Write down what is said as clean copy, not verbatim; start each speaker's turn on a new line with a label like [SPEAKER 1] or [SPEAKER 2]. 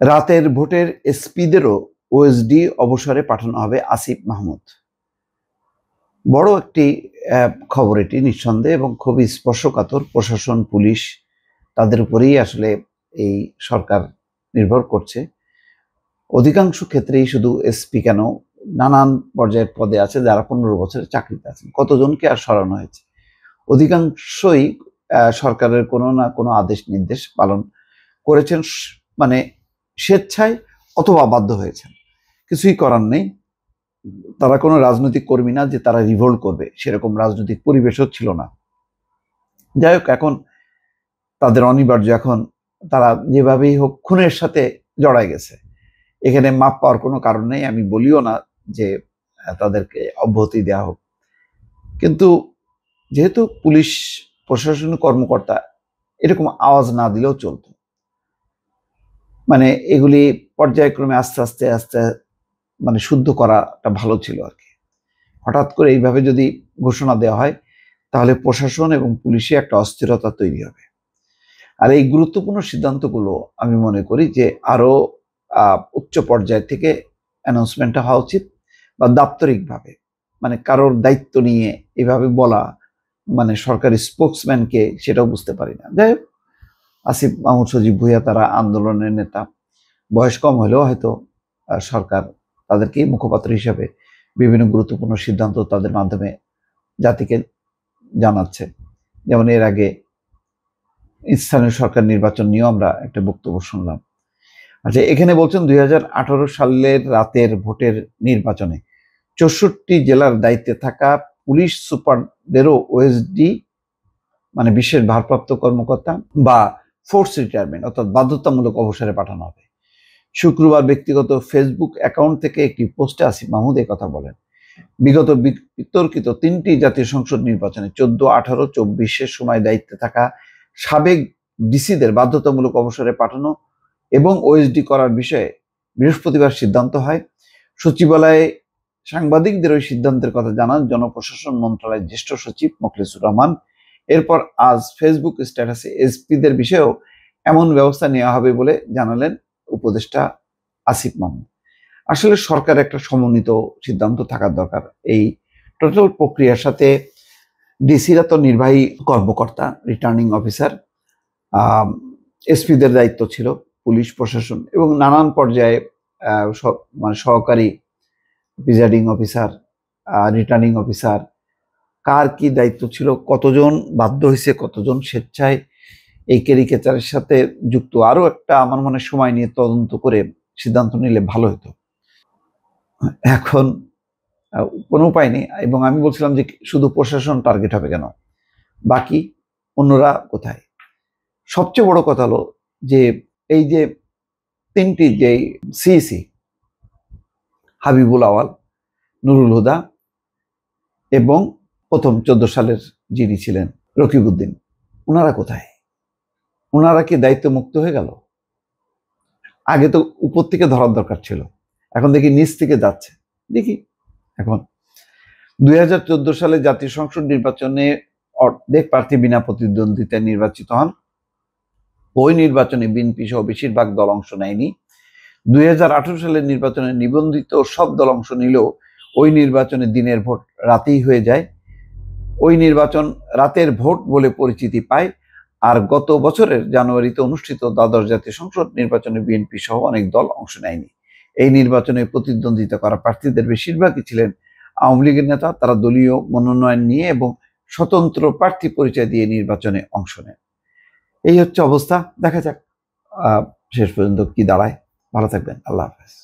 [SPEAKER 1] রাতের ভোটের এসপিদেরও ওএসডি অবসরে পাঠানো হবে আসিফ মাহমুদ। বড় একটি খবর এটি নিঃসন্দেহে, এবং খুবই স্পর্শকাতর। প্রশাসন, পুলিশ, তাদের উপরেই আসলে এই সরকার নির্ভর করছে। অধিকাংশ ক্ষেত্রেই শুধু এসপি কেন, নানান পর্যায়ের পদে আছে যারা 15 বছরের চাকরিতে আছেন। কতজনকে আর সরানো হয়েছে? অধিকাংশই সরকারের কোনো না কোনো আদেশ নির্দেশ পালন করেছেন, মানে স্বেচ্ছায় অথবা বাধ্য হয়েছেন। কিছুই করার নেই। তারা কোনো রাজনৈতিক কর্মী না যে তারা রিভোল্ট করবে, সেরকম রাজনৈতিক পরিবেশও ছিল না। যাই হোক, এখন তাদের অনিবার্য। এখন তারা যেভাবেই হোক খুনের সাথে জড়ায় গেছে। এখানে মাপ পাওয়ার কোনো কারণ নেই। আমি বলিও না যে তাদেরকে অব্যাহতি দেওয়া হোক, কিন্তু যেহেতু পুলিশ প্রশাসনিক কর্মকর্তা, এরকম আওয়াজ না দিলেও চলতো। মানে এগুলি পর্যায়ক্রমে আস্তে আস্তে আস্তে মানে শুদ্ধ করাটা ভালো ছিল আর কি। হঠাৎ করে এইভাবে যদি ঘোষণা দেওয়া হয়, তাহলে প্রশাসন এবং পুলিশে একটা অস্থিরতা তৈরি হবে। আর এই গুরুত্বপূর্ণ সিদ্ধান্তগুলো আমি মনে করি যে আরো উচ্চ পর্যায় থেকে অ্যানাউন্সমেন্টটা হওয়া উচিত, বা দাপ্তরিকভাবে, মানে কারোর দায়িত্ব নিয়ে এভাবে বলা, মানে সরকারি স্পোক্সম্যানকে, সেটাও বুঝতে পারি না। যাই হোক, আসিফ মাহমুদ, সজীব ভুঁইয়া তারা আন্দোলনের নেতা, বয়স কম হলেও হয়তো সরকার তাদেরকেই মুখপাত্র হিসাবে বিভিন্ন গুরুত্বপূর্ণ সিদ্ধান্ত তাদের মাধ্যমে জাতিকে জানাচ্ছে। যেমন এর আগে স্থানীয় সরকার নির্বাচন নিয়েও আমরা একটা বক্তব্য শুনলাম। আচ্ছা, এখানে বলছেন 2018 সালের রাতের ভোটের নির্বাচনে 64 জেলার দায়িত্বে থাকা পুলিশ সুপারদেরও ওএসডি, মানে বিশেষ ভারপ্রাপ্ত কর্মকর্তা বা ফোর্স রিটায়ারমেন্ট অর্থাৎ বাধ্যতামূলক অবসরে পাঠানো হবে। শুক্রবার ব্যক্তিগত ফেসবুক অ্যাকাউন্ট থেকে একটি পোস্টে আসিফ মাহমুদ কথা বলেন। বিগত বিতর্কিত 3টি জাতীয় সংসদ নির্বাচনে 14, 18, 24 সময় দায়িত্বে থাকা সাবেক ডিসিদের বাধ্যতামূলক অবসরে পাঠানো এবং ওএসডি করার বিষয়ে বৃহস্পতিবার সিদ্ধান্ত হয়। সচিবালয়ে সাংবাদিকদের ওই সিদ্ধান্তের কথা জানান জনপ্রশাসন মন্ত্রণালয়ের জ্যেষ্ঠ সচিব মোখলেসুর রহমান। এরপর আজ ফেসবুক স্ট্যাটাসে এসপিদের বিষয়েও এমন ব্যবস্থা নেওয়া হবে বলে জানালেন উপদেষ্টা আসিফ মাহমুদ। আসলে সরকার একটা সমন্বিত সিদ্ধান্ত থাকার দরকার। এই টোটাল প্রক্রিয়ার সাথে ডিসিরা তো নির্বাহী কর্মকর্তা, রিটার্নিং অফিসার, এসপিদের দায়িত্ব ছিল পুলিশ প্রশাসন এবং নানান পর্যায়ে মানে সহকারী প্রিজাইডিং অফিসার, রিটার্নিং অফিসার, কার কি দায়িত্ব ছিল, কতজন বাধ্য হয়েছে, কতজন স্বেচ্ছায় এই ক্যারিকেচারের সাথে যুক্ত, আরো একটা আমার মনে সময় নিয়ে তদন্ত করে সিদ্ধান্ত নিলে ভালো হতো। এখন কোনো উপায় নেই। এবং আমি বলছিলাম যে শুধু প্রশাসন টার্গেট হবে কেন, বাকি অন্যরা কোথায়? সবচেয়ে বড় কথা হলো যে এই যে 3টি যে সিইসি, হাবিবুল আওয়াল, নুরুল হুদা এবং প্রথম 14 সালের যিনি ছিলেন রকিবউদ্দিন, ওনারা কোথায়? ওনারা কি দায়িত্ব মুক্ত হয়ে গেল? আগে তো উপর থেকে ধরার দরকার ছিল, এখন দেখি নিচ থেকে যাচ্ছে। দেখি এখন 2014 সালে জাতীয় সংসদ নির্বাচনে অর্ধেক প্রার্থী বিনা প্রতিদ্বন্দ্বিতায় নির্বাচিত হন। ওই নির্বাচনে বিএনপি সহ বেশিরভাগ দল অংশ নেয়নি। 2018 সালের নির্বাচনে নিবন্ধিত সব দল অংশ নিলেও ওই নির্বাচনে দিনের ভোট রাতেই হয়ে যায়। ওই নির্বাচন রাতের ভোট বলে পরিচিতি পায়। আর গত বছরের জানুয়ারিতে অনুষ্ঠিত দ্বাদশ জাতীয় সংসদ নির্বাচনে বিএনপি সহ অনেক দল অংশ নেয়নি। এই নির্বাচনে প্রতিদ্বন্দ্বিতা করা প্রার্থীদের বেশিরভাগই ছিলেন আওয়ামী লীগের নেতা। তারা দলীয় মনোনয়ন নিয়ে এবং স্বতন্ত্র প্রার্থী পরিচয় দিয়ে নির্বাচনে অংশ নেন। এই হচ্ছে অবস্থা। দেখা যাক শেষ পর্যন্ত কি দাঁড়ায়। ভালো থাকবেন। আল্লাহ হাফেজ।